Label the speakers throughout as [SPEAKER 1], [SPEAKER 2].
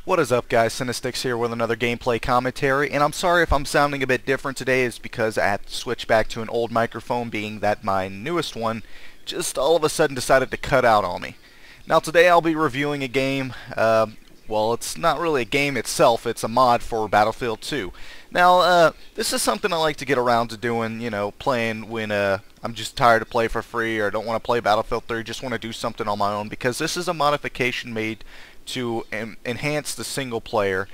[SPEAKER 1] What is up, guys? CINNAstixx here with another gameplay commentary, and I'm sorry if I'm sounding a bit different today. It's because I had to switch back to an old microphone, being that my newest one just all of a sudden decided to cut out on me. Now today I'll be reviewing a game, well, it's not really a game itself, it's a mod for Battlefield 2. Now, this is something I like to get around to doing, you know, playing when I'm just tired to play for free or don't want to play Battlefield 3, just want to do something on my own, because this is a modification made to enhance the single player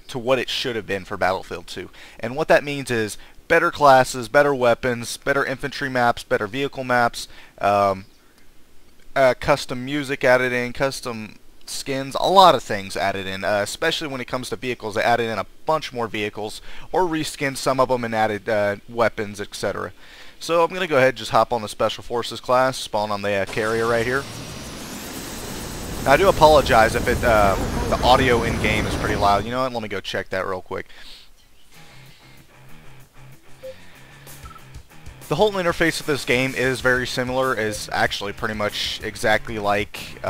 [SPEAKER 1] to what it should have been for Battlefield 2. And what that means is better classes, better weapons, better infantry maps, better vehicle maps, custom music added in, custom skins, a lot of things added in, especially when it comes to vehicles. They added in a bunch more vehicles or reskinned some of them and added weapons, etc. So I'm going to go ahead and just hop on the Special Forces class, spawn on the carrier right here. Now, I do apologize if the audio in-game is pretty loud. You know what? Let me go check that real quick. The whole interface of this game is very similar. It's actually pretty much exactly like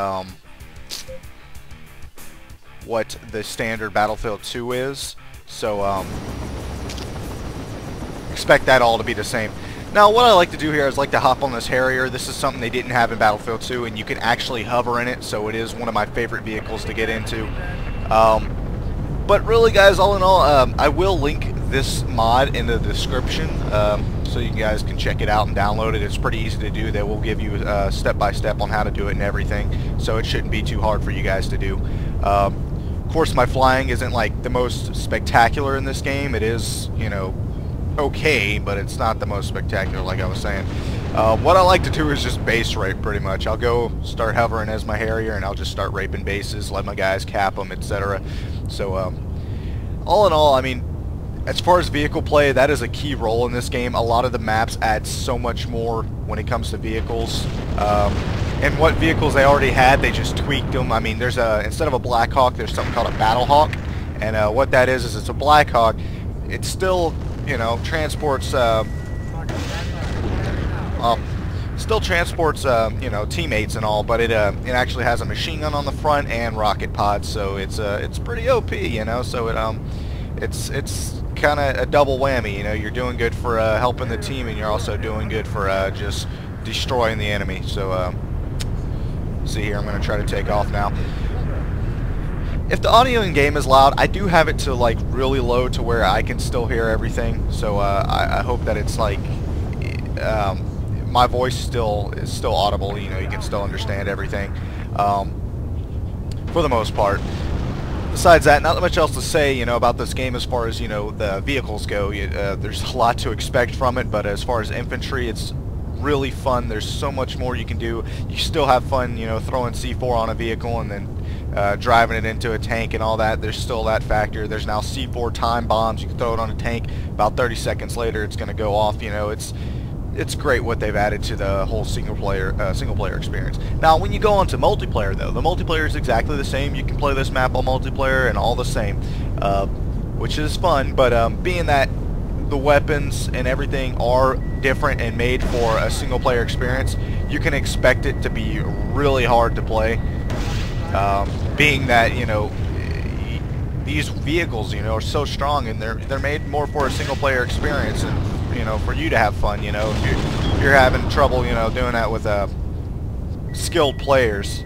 [SPEAKER 1] what the standard Battlefield 2 is. So expect that all to be the same. Now, what I like to do here is like to hop on this Harrier. This is something they didn't have in Battlefield 2, and you can actually hover in it, so it is one of my favorite vehicles to get into. But really, guys, all in all, I will link this mod in the description, so you guys can check it out and download it. It's pretty easy to do. They will give you step-by-step on how to do it and everything, so it shouldn't be too hard for you guys to do. Of course, my flying isn't like the most spectacular in this game. It is, you know, okay, but it's not the most spectacular, like I was saying. What I like to do is just base rape, pretty much. I'll go start hovering as my Harrier, and I'll just start raping bases, let my guys cap them, etc. So, all in all, I mean, as far as vehicle play, that is a key role in this game. A lot of the maps add so much more when it comes to vehicles. And what vehicles they already had, they just tweaked them. I mean, there's instead of a Black Hawk, there's something called a Battle Hawk, and what that is it's a Black Hawk. It's still, you know, transports, you know, teammates and all, but it actually has a machine gun on the front and rocket pods, so it's pretty OP, you know. So it's kind of a double whammy, you know. You're doing good for helping the team, and you're also doing good for just destroying the enemy. So see here, I'm going to try to take off now. If the audio in game is loud, I do have it to like really low to where I can still hear everything. So I hope that it's like my voice is still audible. You know, you can still understand everything for the most part. Besides that, not much else to say, you know, about this game as far as, you know, the vehicles go. There's a lot to expect from it, but as far as infantry, it's really fun. There's so much more you can do. You still have fun, you know, throwing C4 on a vehicle and then driving it into a tank and all that. There's still that factor. There's now C4 time bombs. You can throw it on a tank. About 30 seconds later, it's going to go off. You know, it's great what they've added to the whole single player experience. Now, when you go on to multiplayer, though, the multiplayer is exactly the same. You can play this map on multiplayer and all the same, which is fun. But being that the weapons and everything are different and made for a single player experience, you can expect it to be really hard to play. Being that, you know, these vehicles, you know, are so strong, and they're made more for a single player experience, and, you know, for you to have fun. You know, if you're having trouble, you know, doing that with skilled players.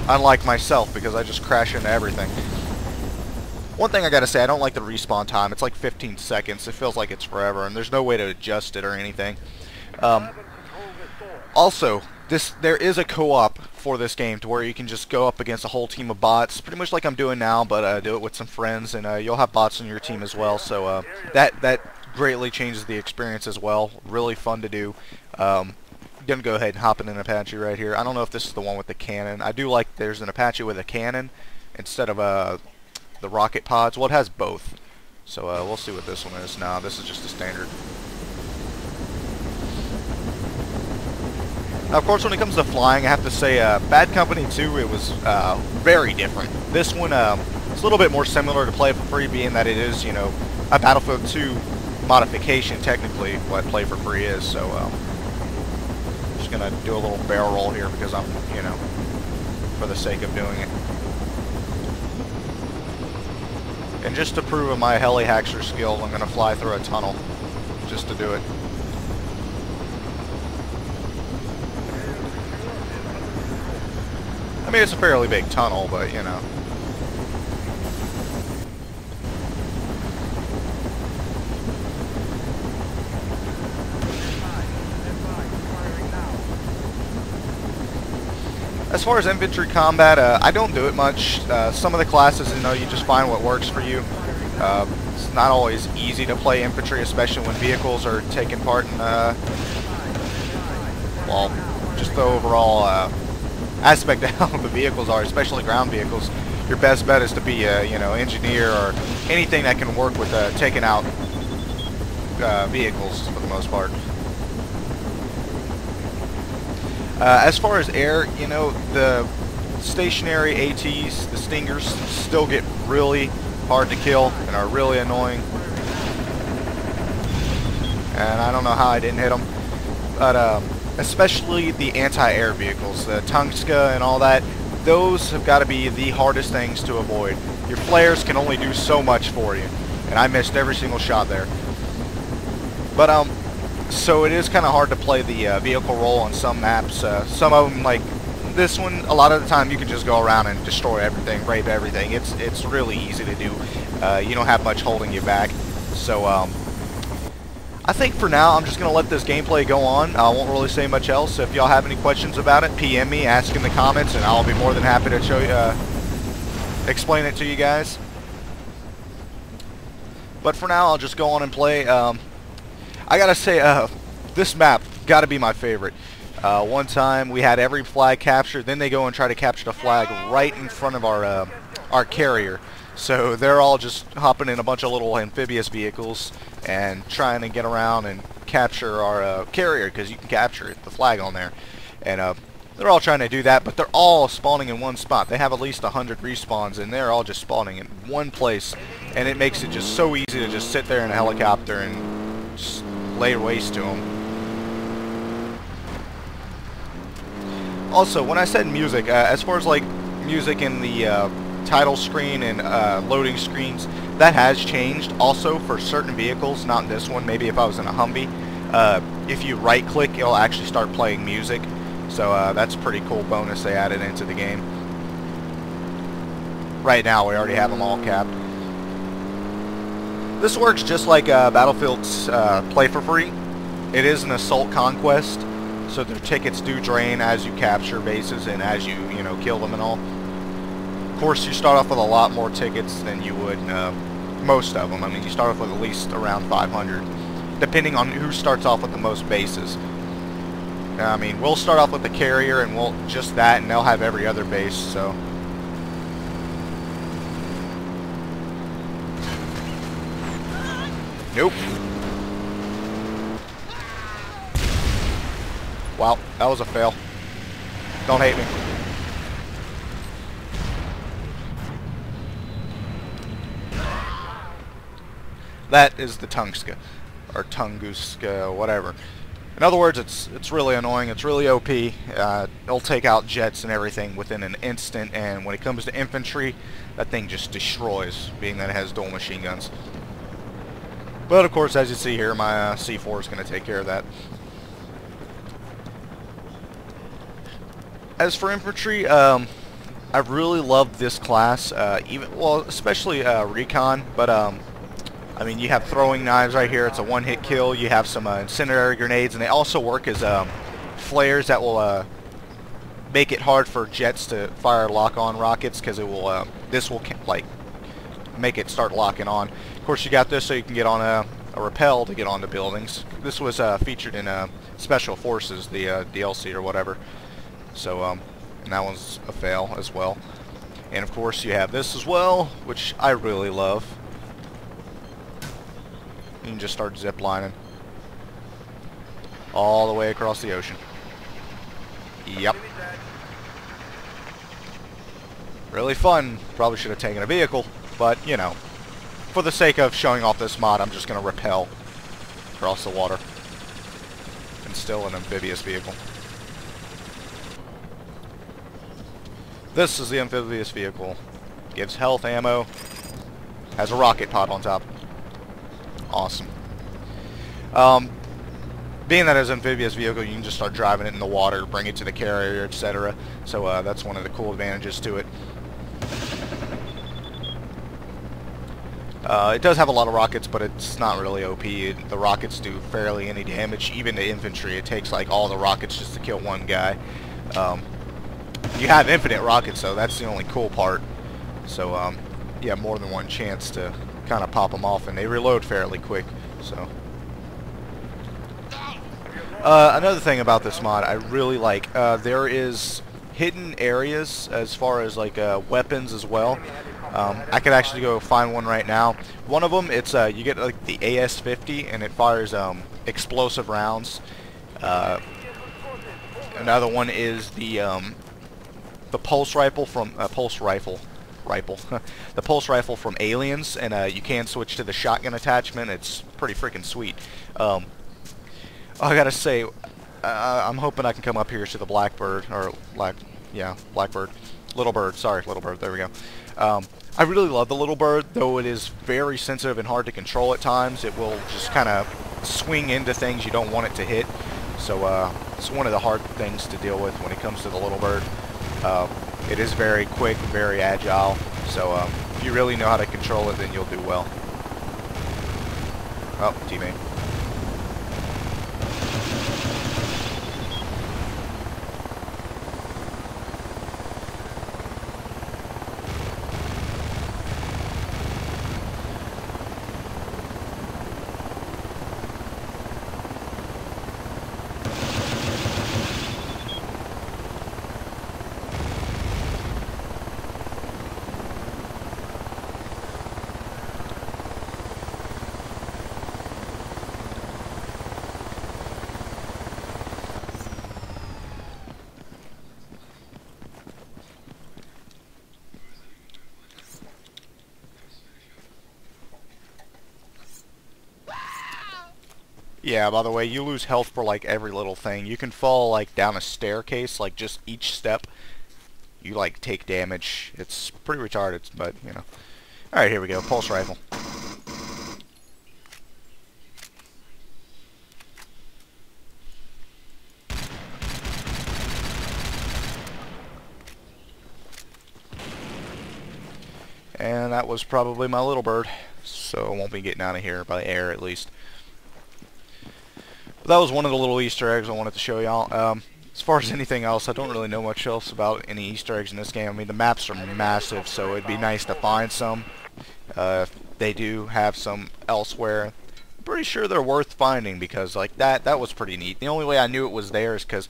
[SPEAKER 1] Unlike myself, because I just crash into everything. One thing I gotta say, I don't like the respawn time. It's like 15 seconds. It feels like it's forever, and there's no way to adjust it or anything. Also, there is a co-op for this game, to where you can just go up against a whole team of bots, pretty much like I'm doing now, but do it with some friends, and you'll have bots on your team as well. So that greatly changes the experience as well. Really fun to do. Gonna go ahead and hop in an Apache right here. I don't know if this is the one with the cannon. I do like there's an Apache with a cannon instead of the rocket pods. Well, it has both. So we'll see what this one is. Now, this is just a standard. Now, of course, when it comes to flying, I have to say Bad Company 2, it was very different. This one, it's a little bit more similar to Play for Free, being that it is, you know, a Battlefield 2 modification, technically, what Play for Free is. So just going to do a little barrel roll here because I'm, you know, for the sake of doing it. And just to prove my heli hacker skill, I'm going to fly through a tunnel just to do it. I mean, it's a fairly big tunnel, but, you know. As far as infantry combat, I don't do it much. Some of the classes, you know, you just find what works for you. It's not always easy to play infantry, especially when vehicles are taking part in, well, just the overall aspect of how the vehicles are, especially ground vehicles. Your best bet is to be a, you know, engineer or anything that can work with taking out vehicles for the most part. As far as air, you know, the stationary ATs, the Stingers, still get really hard to kill and are really annoying. And I don't know how I didn't hit them, but especially the anti-air vehicles, the CINNAstixx and all that, those have got to be the hardest things to avoid. Your flares can only do so much for you, and I missed every single shot there. But so it is kind of hard to play the vehicle role on some maps. Some of them, like this one, a lot of the time you can just go around and destroy everything, rape everything. It's really easy to do. You don't have much holding you back. So I think for now I'm just going to let this gameplay go on. I won't really say much else. If y'all have any questions about it, PM me, ask in the comments, and I'll be more than happy to show you, explain it to you guys. But for now, I'll just go on and play. I gotta say, this map gotta be my favorite. One time we had every flag captured, then they go and try to capture the flag right in front of our carrier. So they're all just hopping in a bunch of little amphibious vehicles and trying to get around and capture our carrier, because you can capture it, the flag on there. And they're all trying to do that, but they're all spawning in one spot. They have at least 100 respawns, and they're all just spawning in one place. And it makes it just so easy to just sit there in a helicopter and just lay waste to them. Also, when I said music, as far as like music in the title screen and loading screens, that has changed also for certain vehicles, not in this one. Maybe if I was in a Humvee, if you right click, it'll actually start playing music. So that's a pretty cool bonus they added into the game. Right now we already have them all capped. This works just like Battlefield's Play for Free. It is an assault conquest, so their tickets do drain as you capture bases and as you know, kill them and all. Of course, you start off with a lot more tickets than you would most of them. I mean, you start off with at least around 500, depending on who starts off with the most bases. I mean, we'll start off with the carrier, and we'll just that, and they'll have every other base. So. Nope. Wow, that was a fail. Don't hate me. That is the CINNAstixx, or CINNAstixx, whatever. In other words, it's really annoying. It's really OP. It'll take out jets and everything within an instant, and when it comes to infantry, that thing just destroys, being that it has dual machine guns. But of course, as you see here, my C4 is going to take care of that. As for infantry, I really love this class, especially recon. But I mean, you have throwing knives right here. It's a one-hit kill. You have some incendiary grenades, and they also work as flares that will make it hard for jets to fire lock-on rockets, because it will this will like make it start locking on. Of course, you got this so you can get on a rappel to get onto buildings. This was featured in Special Forces, the DLC or whatever. So, and that one's a fail as well. And of course, you have this as well, which I really love. You can just start ziplining all the way across the ocean. Yep. Really fun. Probably should have taken a vehicle, but you know, for the sake of showing off this mod, I'm just going to rappel across the water. And still an amphibious vehicle. This is the amphibious vehicle. Gives health, ammo, has a rocket pod on top. Awesome. Being that it's an amphibious vehicle, you can just start driving it in the water, bring it to the carrier, etc. So that's one of the cool advantages to it. It does have a lot of rockets, but it's not really OP. The rockets do fairly any damage, even to infantry. It takes like all the rockets just to kill one guy. You have infinite rockets, though. That's the only cool part. So you have more than one chance to kind of pop them off, and they reload fairly quick. So another thing about this mod I really like, there is hidden areas as far as like weapons as well. I could actually go find one right now. One of them, it's you get like the AS-50, and it fires explosive rounds. Another one is the pulse rifle from the pulse rifle from Aliens, and you can switch to the shotgun attachment. It's pretty freaking sweet. I gotta say, I'm hoping I can come up here to the Blackbird, or Blackbird, Little Bird. Sorry, Little Bird. There we go. I really love the Little Bird, though it is very sensitive and hard to control at times. It will just kind of swing into things you don't want it to hit. So it's one of the hard things to deal with when it comes to the Little Bird. It is very quick and very agile. So if you really know how to control it, then you'll do well. Oh, teammate. Yeah, by the way, you lose health for like every little thing. You can fall like down a staircase, like just each step you like take damage. It's pretty retarded, but you know. Alright, here we go. Pulse rifle. And that was probably my Little Bird, so I won't be getting out of here by air at least. But that was one of the little Easter eggs I wanted to show y'all. As far as anything else, I don't really know much else about any Easter eggs in this game. I mean, the maps are massive, so it'd be nice to find some. They do have some elsewhere. I'm pretty sure they're worth finding, because like that was pretty neat. The only way I knew it was there is because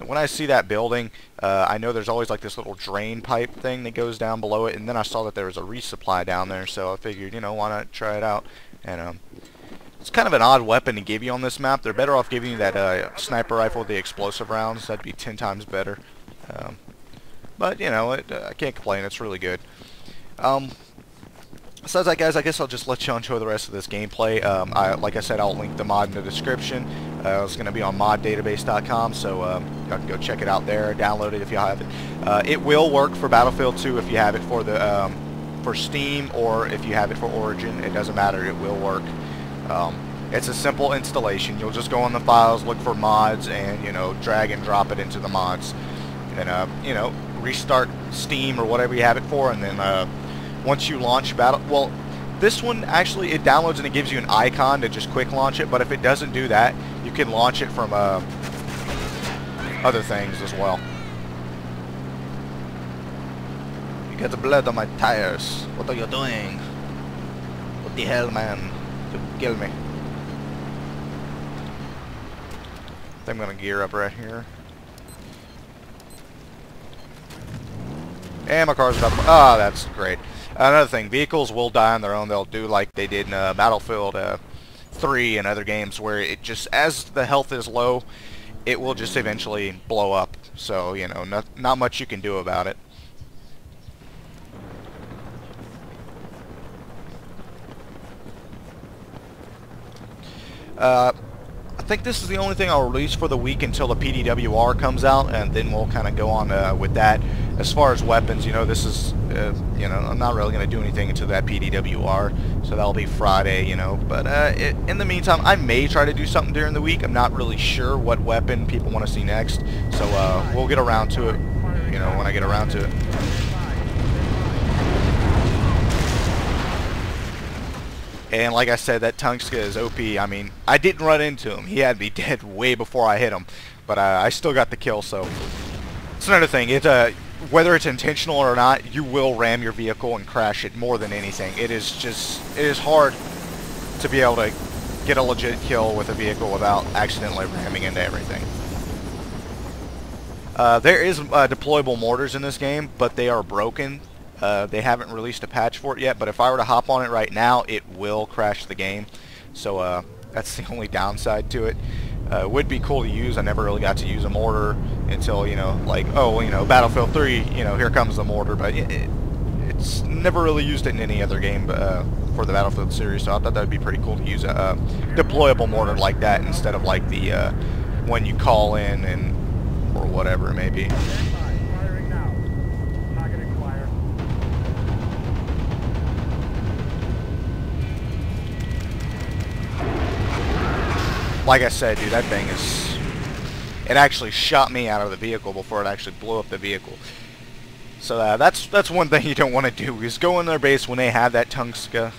[SPEAKER 1] when I see that building, I know there's always like this little drain pipe thing that goes down below it, and then I saw that there was a resupply down there, so I figured, you know, why not try it out. And it's kind of an odd weapon to give you on this map. They're better off giving you that sniper rifle with the explosive rounds. That'd be 10 times better. But, you know, I can't complain. It's really good. Besides that, guys, I guess I'll just let you enjoy the rest of this gameplay. Like I said, I'll link the mod in the description. It's going to be on moddatabase.com, so y'all can go check it out there. Download it if you have it. It will work for Battlefield 2 if you have it for the for Steam, or if you have it for Origin. It doesn't matter. It will work. It's a simple installation. You'll just go in the files, look for mods, and, you know, drag and drop it into the mods. And, you know, restart Steam or whatever you have it for, and then once you launch well, this one actually, it downloads and it gives you an icon to just quick launch it, but if it doesn't do that, you can launch it from other things as well. You got the blood on my tires. What are you doing? What the hell, man? Kill me. I think I'm gonna gear up right here. And my car's about to... Ah, that's great. Another thing, vehicles will die on their own. They'll do like they did in Battlefield 3 and other games, where it just, as the health is low, it will just eventually blow up. So, you know, not much you can do about it. I I think this is the only thing I'll release for the week until the PDWR comes out, and then we'll kind of go on with that. As far as weapons, you know, this is, you know, I'm not really going to do anything until that PDWR, so that'll be Friday, you know. But in the meantime, I may try to do something during the week. I'm not really sure what weapon people want to see next, so we'll get around to it, you know, when I get around to it. And like I said, that Tungska is OP. I mean, I didn't run into him. He had me dead way before I hit him. But I still got the kill, so... It's another thing. Whether it's intentional or not, you will ram your vehicle and crash it more than anything. It is hard to be able to get a legit kill with a vehicle without accidentally ramming into everything. There is deployable mortars in this game, but they are broken. They haven't released a patch for it yet, but if I were to hop on it right now, it will crash the game. So that's the only downside to it. It would be cool to use. I never really got to use a mortar until, you know, like, oh, you know, Battlefield 3, you know, here comes the mortar, but it's never really used it in any other game for the Battlefield series, so I thought that would be pretty cool to use a deployable mortar like that instead of like the one you call in and or whatever it may be. Like I said, dude, that thing is... It actually shot me out of the vehicle before it actually blew up the vehicle. So that's one thing you don't want to do, is go in their base when they have that Tungska,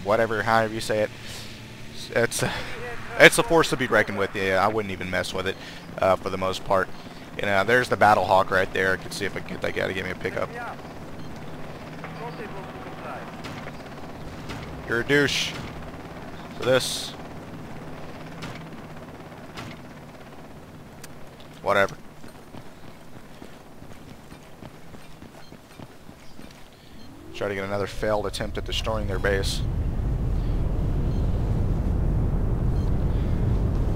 [SPEAKER 1] whatever, however you say it. It's a force to be reckoned with. Yeah, I wouldn't even mess with it for the most part. You know, there's the Battle Hawk right there. I can see if I can get that guy to give me a pickup. You're a douche. So this... Whatever. Try to get another failed attempt at destroying their base.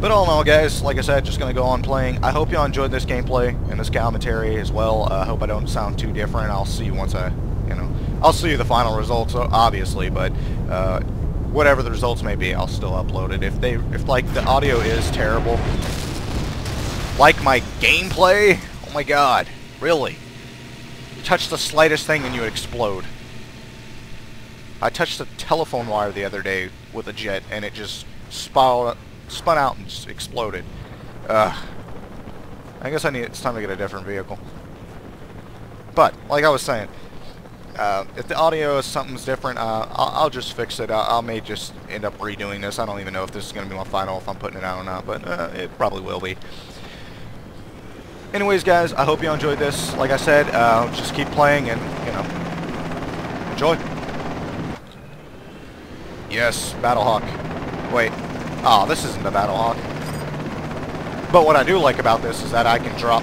[SPEAKER 1] But all in all, guys, like I said, just going to go on playing. I hope y'all enjoyed this gameplay and this commentary as well. I hope I don't sound too different. I'll see you once I'll see you the final results, obviously, but whatever the results may be, I'll still upload it. If like the audio is terrible, like my gameplay, oh my god, really? You touch the slightest thing and you explode. I touched a telephone wire the other day with a jet and it just spun out and just exploded. I guess it's time to get a different vehicle. But, like I was saying, if the audio is something's different, I'll just fix it. I may just end up redoing this. I don't even know if this is going to be my final, if I'm putting it out or not, but it probably will be. Anyways, guys, I hope you enjoyed this. Like I said, just keep playing and, you know, enjoy. Yes, Battlehawk. Wait. Oh, this isn't the Battlehawk. But what I do like about this is that I can drop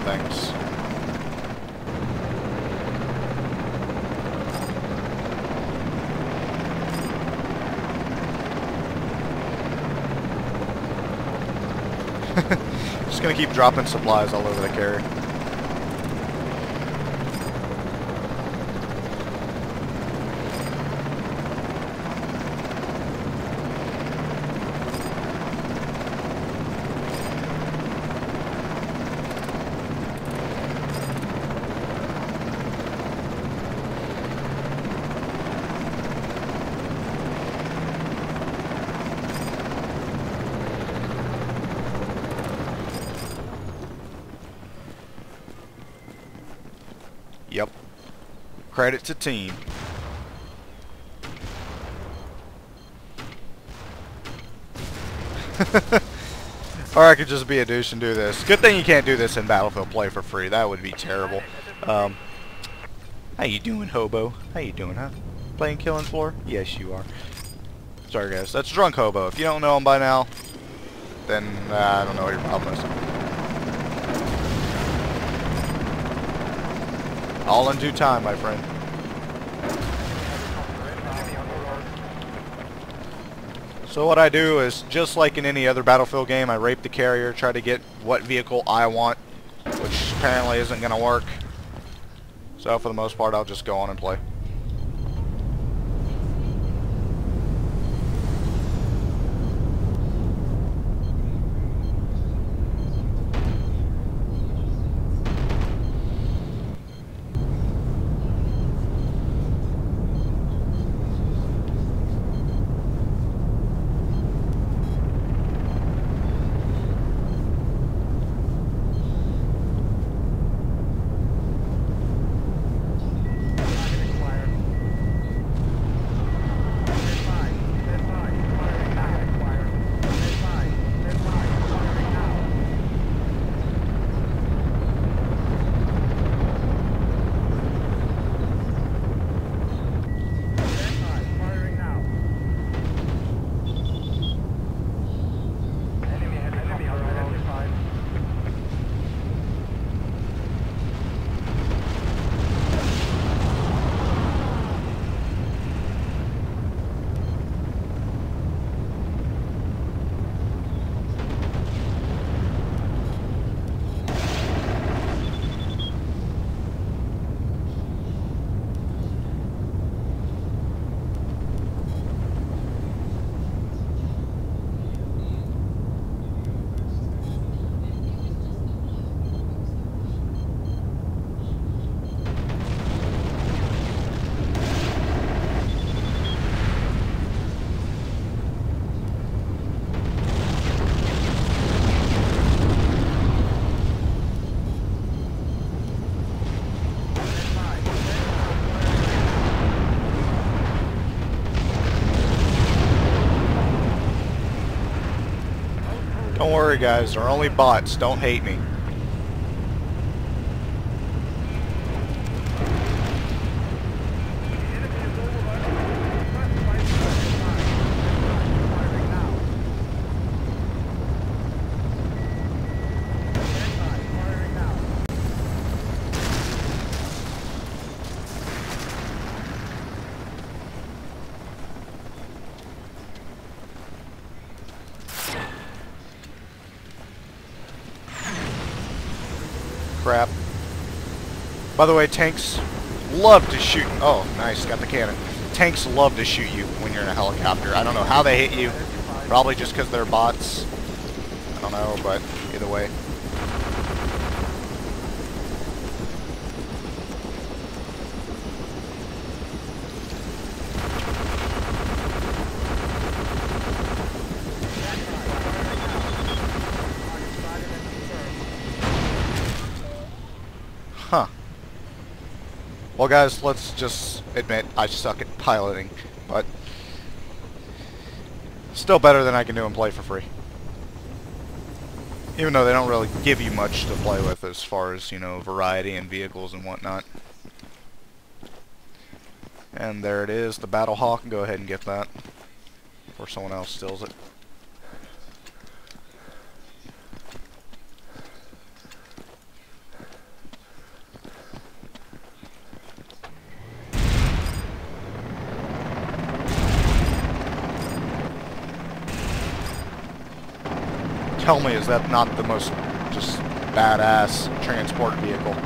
[SPEAKER 1] things. Just gonna keep dropping supplies all over the carrier. Yep. Credit to team. Or I could just be a douche and do this. Good thing you can't do this in Battlefield Play for free. That would be terrible. How you doing, hobo? How you doing, huh? Playing Killing Floor? Yes, you are. Sorry, guys. That's Drunk Hobo. If you don't know him by now, then I don't know what your problem is. All in due time, my friend. So what I do is, just like in any other Battlefield game, I rape the carrier, try to get what vehicle I want, which apparently isn't going to work. So for the most part, I'll just go on and play. worry, guys. They're only bots. Don't hate me. Crap. By the way, tanks love to shoot. Oh, nice, got the cannon. Tanks love to shoot you when you're in a helicopter. I don't know how they hit you. Probably just because they're bots. I don't know, but either way. Huh. Well, guys, let's just admit I suck at piloting, but still better than I can do and play for free. Even though they don't really give you much to play with as far as, you know, variety and vehicles and whatnot. And there it is, the Battle Hawk. Go ahead and get that before someone else steals it. Tell me, is that not the most just badass transport vehicle?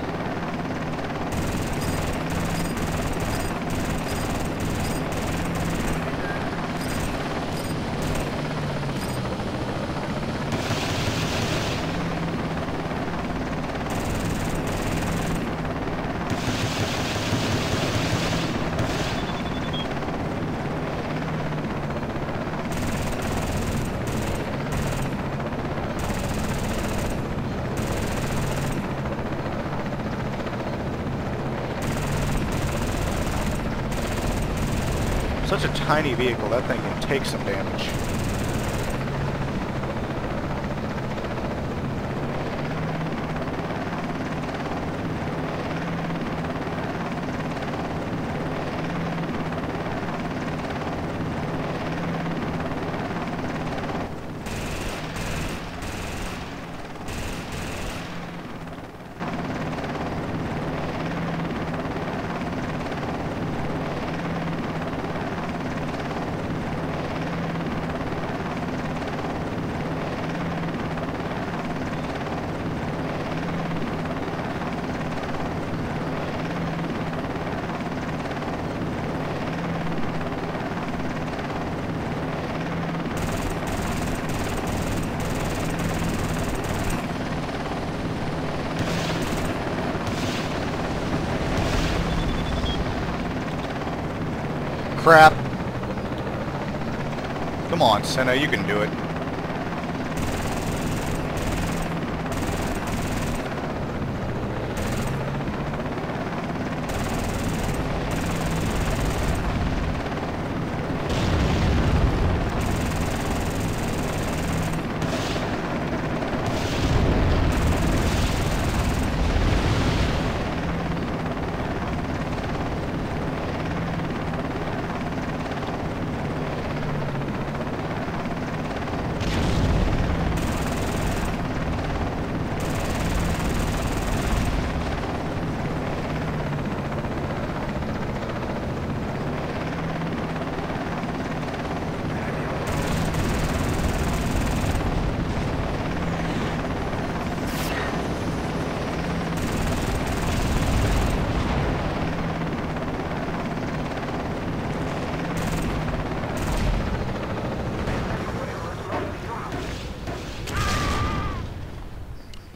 [SPEAKER 1] Such a tiny vehicle, that thing can take some damage. Crap. Come on, CINNA, you can do it.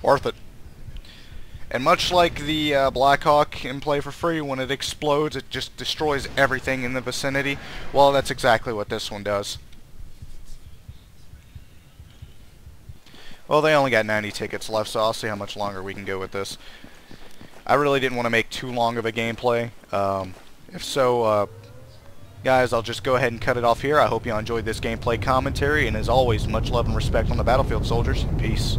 [SPEAKER 1] Worth it. And much like the Black Hawk in Play for Free, when it explodes, it just destroys everything in the vicinity. Well, that's exactly what this one does. Well, they only got 90 tickets left, so I'll see how much longer we can go with this. I really didn't want to make too long of a gameplay. If so, Guys, I'll just go ahead and cut it off here. I hope you enjoyed this gameplay commentary, and as always, much love and respect on the battlefield, soldiers. Peace.